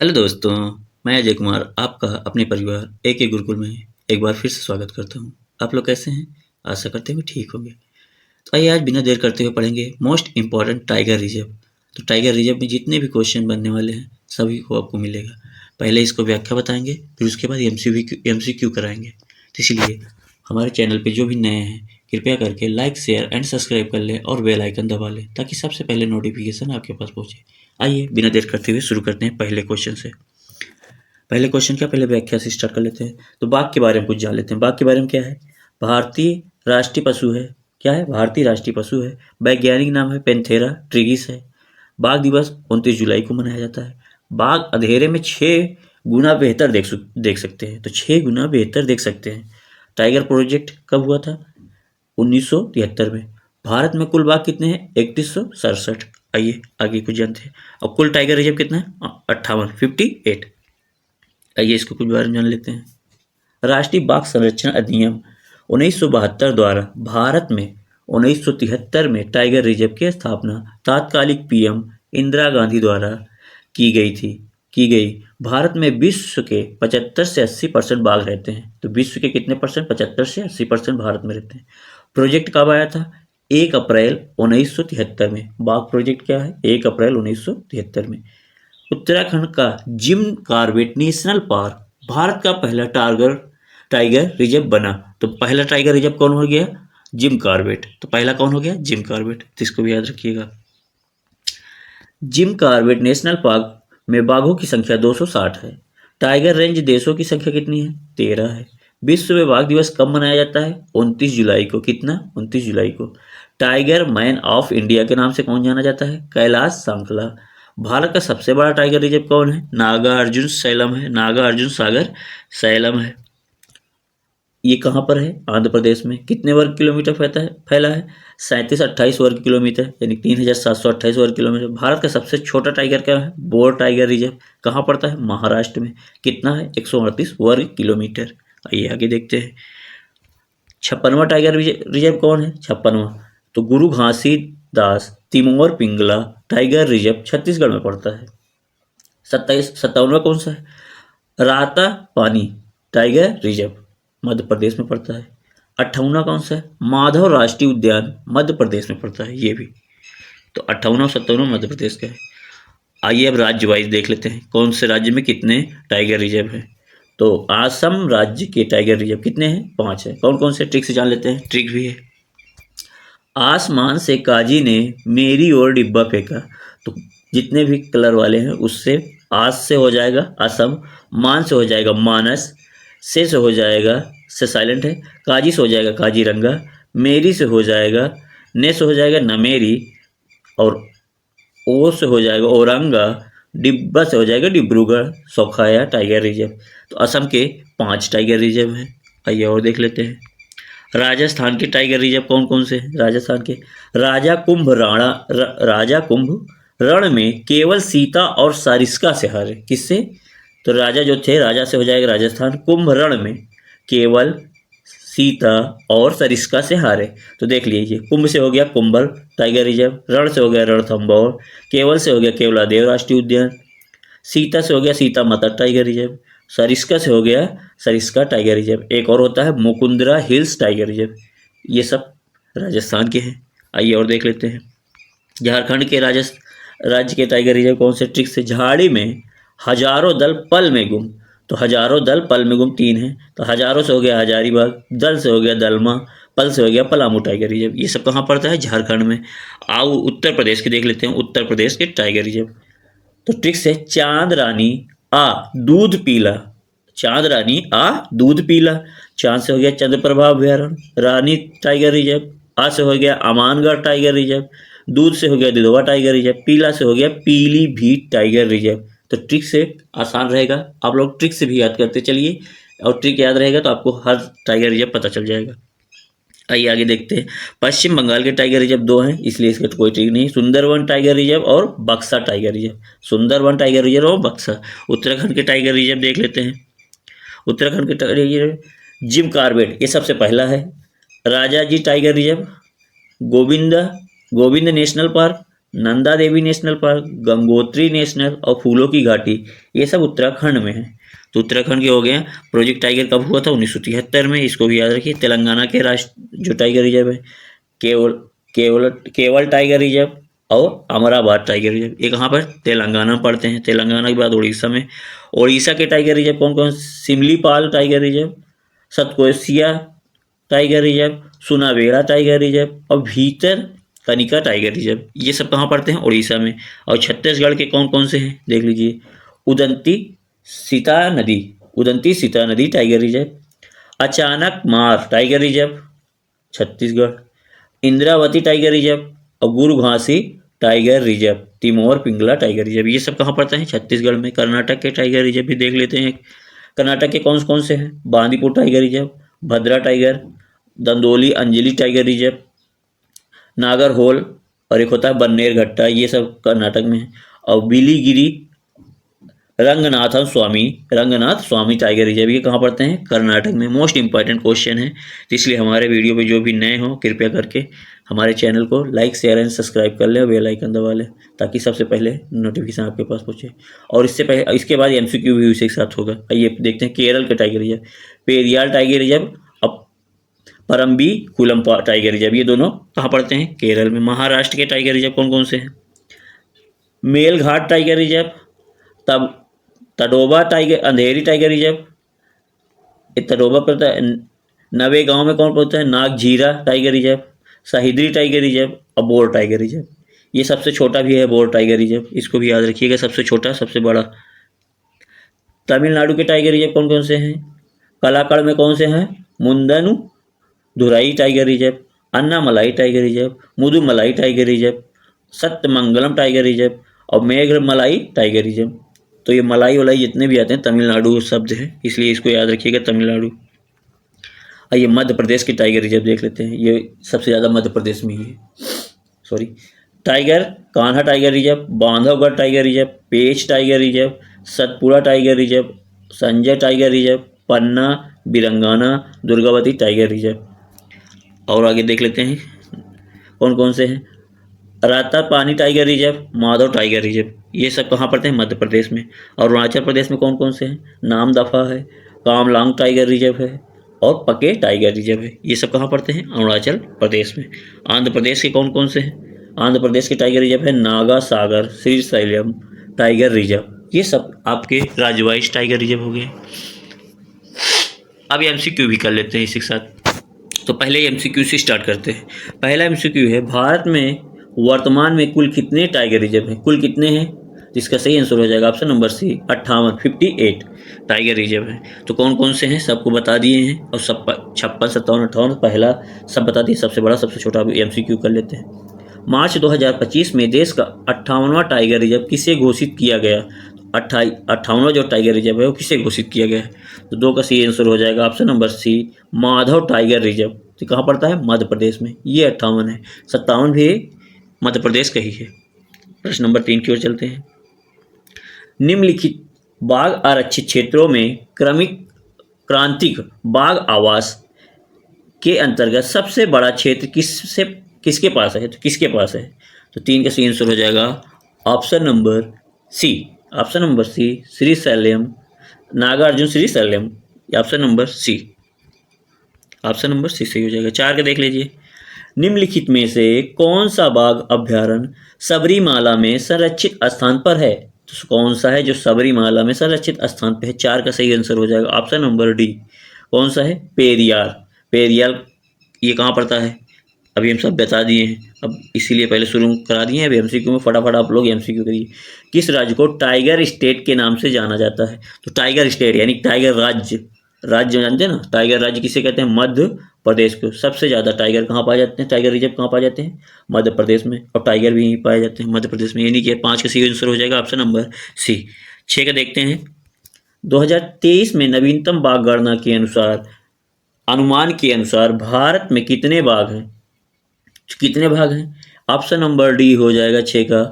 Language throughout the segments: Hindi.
हेलो दोस्तों, मैं अजय कुमार आपका अपने परिवार एक गुरुकुल में एक बार फिर से स्वागत करता हूँ। आप लोग कैसे हैं? आशा करते हैं ठीक होंगे। तो आइए आज बिना देर करते हुए पढ़ेंगे मोस्ट इम्पॉर्टेंट टाइगर रिजर्व। तो टाइगर रिजर्व में जितने भी क्वेश्चन बनने वाले हैं सभी को आपको मिलेगा। पहले इसको व्याख्या बताएंगे, फिर उसके बाद एमसीक्यू कराएंगे। तो इसलिए हमारे चैनल पे जो भी नए हैं कृपया करके लाइक शेयर एंड सब्सक्राइब कर लें और बेल आइकन दबा लें ताकि सबसे पहले नोटिफिकेशन आपके पास पहुंचे। आइए बिना देर करते हुए शुरू करते हैं पहले क्वेश्चन से। पहले क्वेश्चन क्या, पहले व्याख्या से स्टार्ट कर लेते हैं। तो बाघ के बारे में कुछ जान लेते हैं। बाघ के बारे में क्या है? भारतीय राष्ट्रीय पशु है। क्या है? भारतीय राष्ट्रीय पशु है। वैज्ञानिक नाम है पेंथेरा ट्रिगिस है। बाघ दिवस 29 जुलाई को मनाया जाता है। बाघ अंधेरे में 6 गुना बेहतर देख सकते हैं। तो 6 गुना बेहतर देख सकते हैं। टाइगर प्रोजेक्ट कब हुआ था? 1973 में। भारत में कुल बाघ कितने हैं? 3167। आइए आगे कुछ जानते हैं। और कुल टाइगर रिजर्व कितना है? 58। आइए इसको कुछ बारे में जान लेते हैं। राष्ट्रीय बाघ संरक्षण अधिनियम 1972 द्वारा भारत में 1973 में टाइगर रिजर्व की स्थापना तात्कालिक पीएम इंदिरा गांधी द्वारा की गई थी की गई। भारत में विश्व के 75 से 80% बाघ रहते हैं। तो विश्व के कितने परसेंट? 75 से 80% भारत में रहते हैं। प्रोजेक्ट कब आया था? 1 अप्रैल 1973 में। बाघ प्रोजेक्ट क्या है? 1 अप्रैल 1973 में। उत्तराखंड का Jim Corbett national park Bharat का पहला टाइगर रिजर्व बना। तो पहला टाइगर रिजर्व कौन हो गया? Jim Corbett. तो पहला कौन हो गया? Jim Corbett. तो इसको भी याद रखिएगा। जिम कॉर्बेट नेशनल पार्क में बाघों की संख्या 260 है। टाइगर रेंज देशों की संख्या कितनी है? 13 है। विश्व में बाघ दिवस कब मनाया जाता है? 29 जुलाई को। कितना? 29 जुलाई को। टाइगर मैन ऑफ इंडिया के नाम से कौन जाना जाता है? कैलाश सांकला। भारत का सबसे बड़ा टाइगर रिजर्व कौन है? नागार्जुन सैलम है। नागार्जुन सागर सैलम है। ये कहाँ पर है? आंध्र प्रदेश में। कितने वर्ग किलोमीटर फैला है? 3728 वर्ग किलोमीटर, यानी 3728 वर्ग किलोमीटर। भारत का सबसे छोटा टाइगर क्या है? Bore tiger reserve. कहाँ पड़ता है? महाराष्ट्र में। कितना है? 138 वर्ग किलोमीटर। आइए आगे देखते हैं। 56वां टाइगर रिजर्व कौन है? 56वां तो गुरु घासीदास तिमोर पिंगला टाइगर रिजर्व छत्तीसगढ़ में पड़ता है। 57वां कौन सा है? राता पानी टाइगर रिजर्व मध्य प्रदेश में पड़ता है। 58वां कौन सा है? माधव राष्ट्रीय उद्यान मध्य प्रदेश में पड़ता है। ये भी तो 58वां 57वां मध्य प्रदेश का है। आइए अब राज्य वाइज देख लेते हैं कौन से राज्य में कितने टाइगर रिजर्व हैं। तो आसम राज्य के टाइगर रिजर्व कितने हैं? 5 है। कौन कौन से? ट्रिक से जान लेते हैं। ट्रिक भी है। आसमान से काजी ने मेरी ओर डिब्बा फेंका। तो जितने भी कलर वाले हैं उससे आस से हो जाएगा असम, मान से हो जाएगा मानस, से हो जाएगा से साइलेंट है, काजी से हो जाएगा काजीरंगा, मेरी से हो जाएगा ने से हो जाएगा नमेरी, और ओ से हो जाएगा औरंगा, डिब्बा से हो जाएगा डिब्रूगढ़। सौखाया tiger reserve. तो असम के 5 टाइगर रिजर्व हैं। आइए और देख लेते हैं। राजस्थान के टाइगर रिजर्व कौन कौन से हैं? राजस्थान के राजा कुंभ रण में केवल सीता और सारिस्का से हारे। किससे? तो राजा जो थे, राजा से हो जाएगा राजस्थान, कुंभ रण में केवल सीता और सरिस्का से हारे। तो देख लीजिए, कुंभ से हो गया कुंभल टाइगर रिजर्व, रण से हो गया रणथंभौर, केवल से हो गया केवलादेव राष्ट्रीय उद्यान, सीता से हो गया सीता माता टाइगर रिजर्व, सरिस्का से हो गया सरिस्का टाइगर रिजर्व। एक और होता है मुकुंदरा हिल्स टाइगर रिजर्व। ये सब राजस्थान के हैं। आइए और देख लेते हैं। झारखंड के राज्य के टाइगर रिजर्व कौन से? ट्रिक से। झाड़ी में हजारों दल पल में गुम। तो हजारों दल पल में गुम 3 है। तो हजारों से हो गया हजारीबाग, दल से हो गया दलमा, पल से हो गया पलामू टाइगर रिजर्व। ये सब कहाँ पड़ता है? झारखंड में। आओ उत्तर प्रदेश के देख लेते हैं। उत्तर प्रदेश के टाइगर रिजर्व तो ट्रिक से। चांद रानी आ दूध पीला। चांद रानी आ दूध पीला। चांद से हो गया चंद्रप्रभा अभ्यारण्य रानी टाइगर रिजर्व। आ से हो गया अमानगढ़ टाइगर रिजर्व। दूध से हो गया दुधवा टाइगर रिजर्व। पीला से हो गया पीलीभीत टाइगर रिजर्व। तो ट्रिक से आसान रहेगा, आप लोग ट्रिक से भी याद करते चलिए, और ट्रिक याद रहेगा तो आपको हर टाइगर रिजर्व पता चल जाएगा। आइए आगे देखते हैं। पश्चिम बंगाल के टाइगर रिजर्व 2 हैं, इसलिए इसका तो कोई ट्रिक नहीं। सुंदरवन टाइगर रिजर्व और Buxa tiger reserve. Sundarban tiger reserve और बक्सा। उत्तराखंड के टाइगर रिजर्व देख लेते हैं। उत्तराखंड के टाइगर रिजर्व जिम कॉर्बेट ये सबसे पहला है। Rajaji tiger reserve, Govind Govind national park, Nanda Devi national park, Gangotri national और फूलों की घाटी, ये सब उत्तराखंड में है। तो उत्तराखंड के हो गए। प्रोजेक्ट टाइगर कब हुआ था? 1973 में, इसको भी याद रखिए। तेलंगाना के राष्ट्र जो टाइगर रिजर्व है, केवल केवल केवल टाइगर रिजर्व और अमराबाद टाइगर रिजर्व, ये कहाँ पर? तेलंगाना में पड़ते हैं। तेलंगाना के बाद उड़ीसा में। उड़ीसा के टाइगर रिजर्व कौन कौन? Similipal tiger reserve, Satkosia tiger reserve, Sunabeda tiger reserve और भीतर कनिका टाइगर रिजर्व, ये सब कहाँ पड़ते हैं? उड़ीसा में। और छत्तीसगढ़ के कौन कौन से हैं देख लीजिए। उदंती सीता नदी tiger reserve, Achanakmar tiger reserve Chhattisgarh, Indravati tiger reserve और Guru Ghasi tiger reserve, Tamor Pingla tiger reserve, ये सब कहाँ पड़ता है? छत्तीसगढ़ में। कर्नाटक के टाइगर रिजर्व भी देख लेते हैं। कर्नाटक के कौन कौन से हैं? Bandipur tiger reserve, Bhadra tiger, Dandeli Anjali tiger reserve, Nagarhole और एक होता है बन्नेर घट्टा, ये सब कर्नाटक में है। और बिलीगिरी रंगनाथ स्वामी टाइगर रिजर्व, ये कहाँ पड़ते हैं? कर्नाटक में। मोस्ट इंपॉर्टेंट क्वेश्चन है, तो इसलिए हमारे वीडियो पे जो भी नए हो कृपया करके हमारे चैनल को लाइक शेयर एंड सब्सक्राइब कर लें और बेल आइकन दबा लें, ताकि सबसे पहले नोटिफिकेशन आपके पास पहुँचे। और इसके बाद MCQ भी उसी के साथ होगा। आइए देखते हैं केरल के tiger reserve, Periyar tiger reserve और परम्बी कुलम टाइगर रिजर्व, ये दोनों कहाँ पड़ते हैं? केरल में। महाराष्ट्र के टाइगर रिजर्व कौन कौन से हैं? मेलघाट टाइगर रिजर्व, तब तडोबा टाइगर, अंधेरी टाइगर रिजर्व, तडोबा पड़ता है। नवे गांव में कौन पड़ता है? Nagzira tiger reserve, सहिद्री tiger reserve और बोर टाइगर रिजर्व, ये सबसे छोटा भी है बोर टाइगर रिजर्व, इसको भी याद रखिएगा। सबसे छोटा सबसे बड़ा। तमिलनाडु के टाइगर रिजर्व कौन कौन से हैं? कलाकड़ में कौन से हैं? Mundanthurai tiger reserve, Anamalai tiger reserve, Mudumalai tiger reserve, Sathyamangalam tiger reserve और मेघमलाई टाइगर रिजर्व। तो ये मलाई वलाई जितने भी आते हैं तमिलनाडु शब्द है, इसलिए इसको याद रखिएगा, तमिलनाडु। आइए मध्य प्रदेश के टाइगर रिजर्व देख लेते हैं। ये सबसे ज़्यादा मध्य प्रदेश में ही है। Tiger Kanha tiger reserve, Bandhavgarh tiger reserve, Pench tiger reserve, Satpura tiger reserve, Sanjay tiger reserve, Panna, Veerangana, Durgavati tiger reserve. और आगे देख लेते हैं कौन कौन से हैं। Ratapani tiger reserve, Madhav tiger reserve, ये सब कहाँ पड़ते हैं? मध्य प्रदेश में। और अरुणाचल प्रदेश में कौन कौन से हैं? नामदफा है, कामलांग टाइगर रिजर्व है और पके टाइगर रिजर्व है, ये सब कहाँ पड़ते हैं? अरुणाचल प्रदेश में। आंध्र प्रदेश के कौन कौन से हैं? आंध्र प्रदेश के टाइगर रिजर्व है नागा सागर, श्रीशैलम टाइगर रिजर्व, ये सब आपके राज्य वाइज टाइगर रिजर्व हो गए। अब MCQ भी कर लेते हैं इसी के साथ। तो पहले MCQ से स्टार्ट करते हैं। पहला MCQ है, भारत में वर्तमान में कुल कितने टाइगर रिजर्व हैं? कुल कितने हैं? इसका सही आंसर हो जाएगा option number C, 58 tiger reserve हैं। तो कौन कौन से हैं सबको बता दिए हैं, और सब 56, 57, 58 पहला सब बता दिए, सबसे बड़ा सबसे छोटा MCQ कर लेते हैं। मार्च 2025 में देश का 58वां टाइगर रिजर्व किसे घोषित किया गया? 58वां जो टाइगर रिजर्व है वो किसे घोषित किया गया है? तो 2 का सही आंसर हो जाएगा option number C, Madhav tiger reserve. तो कहाँ पड़ता है? मध्य प्रदेश में। ये 58 है, 57 भी मध्य प्रदेश का ही है। प्रश्न नंबर 3 की ओर चलते हैं। निम्नलिखित बाघ आरक्षित क्षेत्रों में क्रांतिक बाघ आवास के अंतर्गत सबसे बड़ा क्षेत्र किसके पास है? तो किसके पास है? तो 3 का सही आंसर हो जाएगा option number C, Srisailam, Nagarjuna Srisailam, option number C सही हो जाएगा। 4 का देख लीजिए। निम्नलिखित में से कौन सा बाघ अभ्यारण्य सबरीमाला में संरक्षित स्थान पर है? तो कौन सा है जो सबरीमाला में संरक्षित स्थान पर है? 4 का सही आंसर हो जाएगा ऑप्शन नंबर डी। कौन सा है? पेरियार। ये कहाँ पड़ता है? अभी हम सब बता दिए हैं, अब इसीलिए पहले शुरू करा दिए हैं। अभी MCQ में फटाफट आप लोग MCQ करिए। किस राज्य को टाइगर स्टेट के नाम से जाना जाता है? तो टाइगर स्टेट यानी टाइगर राज्य जानते हैं ना, टाइगर राज्य किसे कहते हैं? मध्य प्रदेश को। सबसे ज़्यादा टाइगर कहाँ पाए जाते हैं? टाइगर रिजर्व कहाँ पाए जाते हैं? मध्य प्रदेश में। और टाइगर भी यहीं पाए जाते हैं मध्य प्रदेश में। यानी कि 5 का सही आंसर हो जाएगा ऑप्शन नंबर सी। 6 का देखते हैं। 2023 में नवीनतम बाघ गणना के अनुमान के अनुसार भारत में कितने बाघ हैं? ऑप्शन नंबर डी हो जाएगा 6 का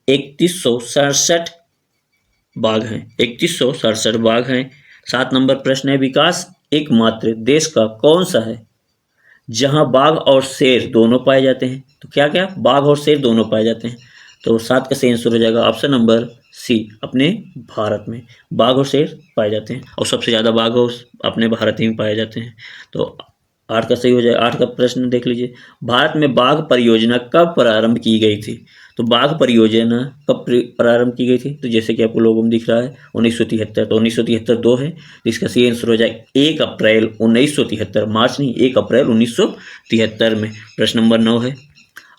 3167 बाघ हैं। 3167 बाघ हैं। 7 नंबर प्रश्न है, विकास एकमात्र देश का कौन सा है जहां बाघ और शेर दोनों पाए जाते हैं? तो क्या बाघ और शेर दोनों पाए जाते हैं? तो 7 का सही आंसर हो जाएगा ऑप्शन नंबर सी, अपने भारत में बाघ और शेर पाए जाते हैं, और सबसे ज़्यादा बाघ और अपने भारत ही में पाए जाते हैं। तो 8 का सही हो जाएगा। 8 का प्रश्न देख लीजिए, भारत में बाघ परियोजना कब प्रारंभ की गई थी? तो बाघ परियोजना कब प्रारंभ की गई थी? तो जैसे कि आपको लोगों में दिख रहा है 1973, तो 1973 2 है, तो इसका सही आंसर हो जाएगा 1 अप्रैल 1973, मार्च नहीं 1 अप्रैल 1973 में। प्रश्न नंबर 9 है,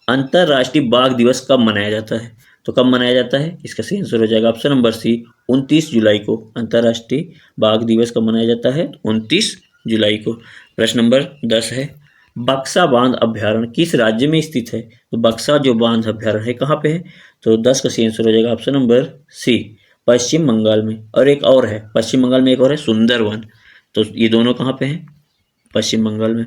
अंतर्राष्ट्रीय बाघ दिवस कब मनाया जाता है? तो कब मनाया जाता है? इसका सही आंसर हो जाएगा ऑप्शन नंबर सी, 29 जुलाई को अंतर्राष्ट्रीय बाघ दिवस कब मनाया जाता है? 29 जुलाई को। प्रश्न नंबर 10 है, बक्सा बांध अभ्यारण्य किस राज्य में स्थित है? तो बक्सा जो बांध अभ्यारण्य है कहाँ पे है? तो 10 का सही आंसर हो जाएगा ऑप्शन नंबर सी, पश्चिम बंगाल में। और एक और है, पश्चिम बंगाल में एक और है सुंदरवन, तो ये दोनों कहाँ पे हैं? पश्चिम बंगाल में।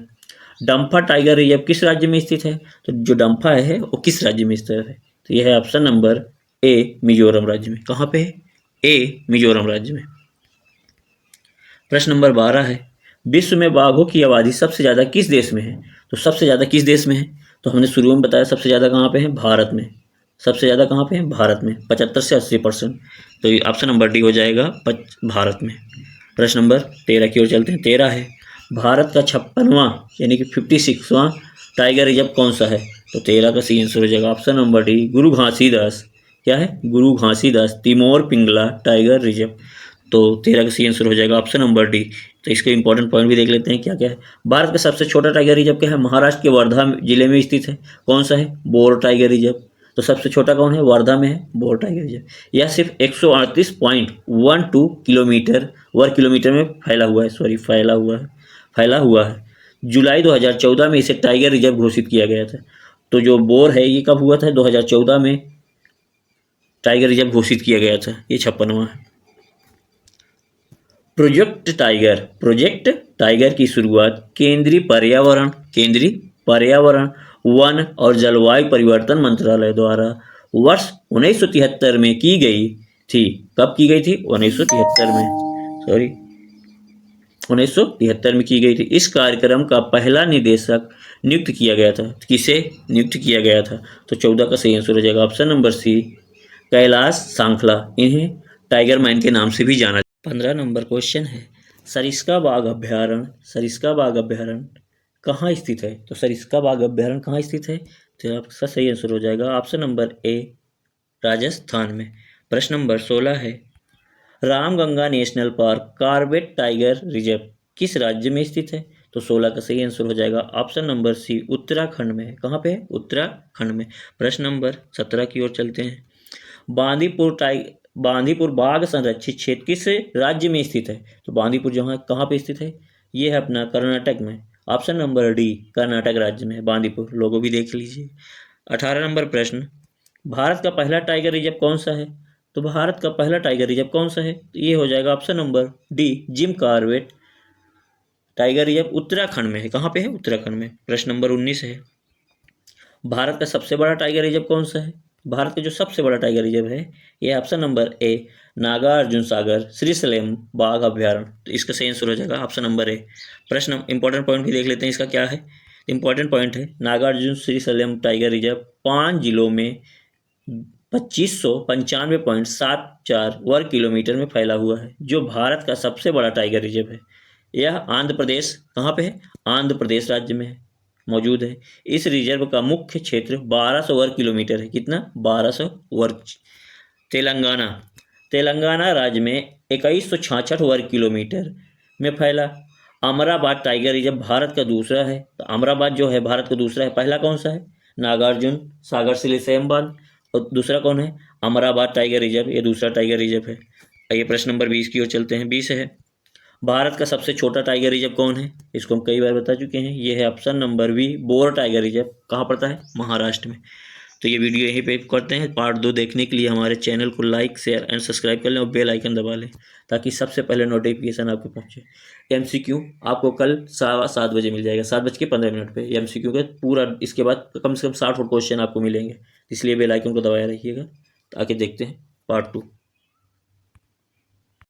डम्फा टाइगर रिजर्व किस राज्य में स्थित है? तो जो डम्फा है वो किस राज्य में स्थित है? तो यह है ऑप्शन नंबर ए, मिजोरम राज्य में। कहाँ पे है? ए, मिजोरम राज्य में। प्रश्न नंबर 12 है, विश्व में बाघों की आबादी सबसे ज़्यादा किस देश में है? तो सबसे ज़्यादा किस देश में है? तो हमने शुरू में बताया सबसे ज़्यादा कहाँ पे है? भारत में। सबसे ज़्यादा कहाँ पे है? भारत में, 75 से 80%। तो ये ऑप्शन नंबर डी हो जाएगा, भारत में। प्रश्न नंबर 13 की ओर चलते हैं। 13 है, भारत का 56वां यानी कि 56वां टाइगर रिजर्व कौन सा है? तो 13 का सही आंसर हो जाएगा ऑप्शन नंबर डी, गुरु घासीदास। क्या है? Guru Ghasidas Tamor Pingla tiger reserve. तो 13 का सही आंसर हो जाएगा ऑप्शन नंबर डी। तो इसके इंपॉर्टेंट पॉइंट भी देख लेते हैं क्या क्या है। भारत का सबसे छोटा टाइगर रिजर्व क्या है? महाराष्ट्र के वर्धा जिले में स्थित है। कौन सा है? Bore tiger reserve. तो सबसे छोटा कौन है? वर्धा में है बोर टाइगर रिजर्व। यह सिर्फ 138.12 किलोमीटर वर्ग किलोमीटर में फैला हुआ है। जुलाई 2014 में इसे टाइगर रिजर्व घोषित किया गया था। तो जो बोर है ये कब हुआ था? 2014 में टाइगर रिजर्व घोषित किया गया था। ये 56वां है। प्रोजेक्ट टाइगर की शुरुआत केंद्रीय पर्यावरण, वन और जलवायु परिवर्तन मंत्रालय द्वारा वर्ष 1973 में की गई थी। कब की गई थी? 1973 में की गई थी। इस कार्यक्रम का पहला निदेशक नियुक्त किया गया था। किसे नियुक्त किया गया था? तो 14 का सही आंसर हो जाएगा option number C, Kailash Sankhala. इन्हें टाइगर मैन के नाम से भी जाना। 15 नंबर क्वेश्चन है, सरिस्का बाघ अभ्यारण्य कहाँ स्थित है? तो सरिस्का बाघ अभ्यारण्य कहाँ स्थित है? तो आपका सही आंसर हो जाएगा ऑप्शन नंबर ए, राजस्थान में। प्रश्न नंबर 16 है, Ramganga national park Corbett tiger reserve किस राज्य में स्थित है? तो 16 का सही आंसर हो जाएगा ऑप्शन नंबर सी, उत्तराखंड में है। कहाँ पे है? उत्तराखंड में। प्रश्न नंबर 17 की ओर चलते हैं, बांदीपुर बाघ संरक्षित क्षेत्र किस राज्य में स्थित है? तो बांदीपुर जहाँ कहाँ पे स्थित है? ये है अपना कर्नाटक में। ऑप्शन नंबर डी, कर्नाटक राज्य में बांदीपुर। लोगो भी देख लीजिए। 18 नंबर प्रश्न, भारत का पहला टाइगर रिजर्व कौन सा है? तो भारत का पहला टाइगर रिजर्व कौन सा है? तो ये हो जाएगा option number D, Jim Corbett tiger reserve Uttarakhand में है। कहाँ पे है? उत्तराखंड में। प्रश्न नंबर 19 है, भारत का सबसे बड़ा टाइगर रिजर्व कौन सा है? भारत का जो सबसे बड़ा टाइगर रिजर्व है ये option number A, Nagarjuna Sagar Srisailam बाघ अभ्यारण्य। तो इसका सही आंसर हो जाएगा ऑप्शन नंबर ए। प्रश्न इंपॉर्टेंट पॉइंट भी देख लेते हैं, इसका क्या है? इंपॉर्टेंट पॉइंट है, नागार्जुन श्रीशैलम टाइगर रिजर्व 5 जिलों में 2595.74 वर्ग किलोमीटर में फैला हुआ है, जो भारत का सबसे बड़ा टाइगर रिजर्व है। यह आंध्र प्रदेश, कहाँ पे है? आंध्र प्रदेश राज्य में है, मौजूद है। इस रिजर्व का मुख्य क्षेत्र 1200 वर्ग किलोमीटर है। कितना? 1200 वर्ग। तेलंगाना राज्य में 2166 वर्ग किलोमीटर में फैला। अमराबाद टाइगर रिजर्व भारत का दूसरा है। तो अमराबाद जो है भारत का दूसरा है, पहला कौन सा है? नागार्जुन सागर श्रीशैलम बांध, और दूसरा कौन है? अमराबाद टाइगर रिजर्व, ये दूसरा टाइगर रिजर्व है। आइए प्रश्न नंबर 20 की ओर चलते हैं। 20 है, भारत का सबसे छोटा टाइगर रिजर्व कौन है? इसको हम कई बार बता चुके हैं, ये है option number B, Bor tiger reserve. कहाँ पड़ता है? महाराष्ट्र में। तो ये वीडियो यहीं पे करते हैं। पार्ट 2 देखने के लिए हमारे चैनल को लाइक शेयर एंड सब्सक्राइब कर लें और बेल आइकन दबा लें, ताकि सबसे पहले नोटिफिकेशन आपको पहुंचे। MCQ आपको कल 7:15 बजे मिल जाएगा, 7:15 पे MCQ का पूरा। इसके बाद कम से कम 60 क्वेश्चन आपको मिलेंगे, इसलिए बेल आइकन को दबाया रखिएगा। आके देखते हैं पार्ट 2।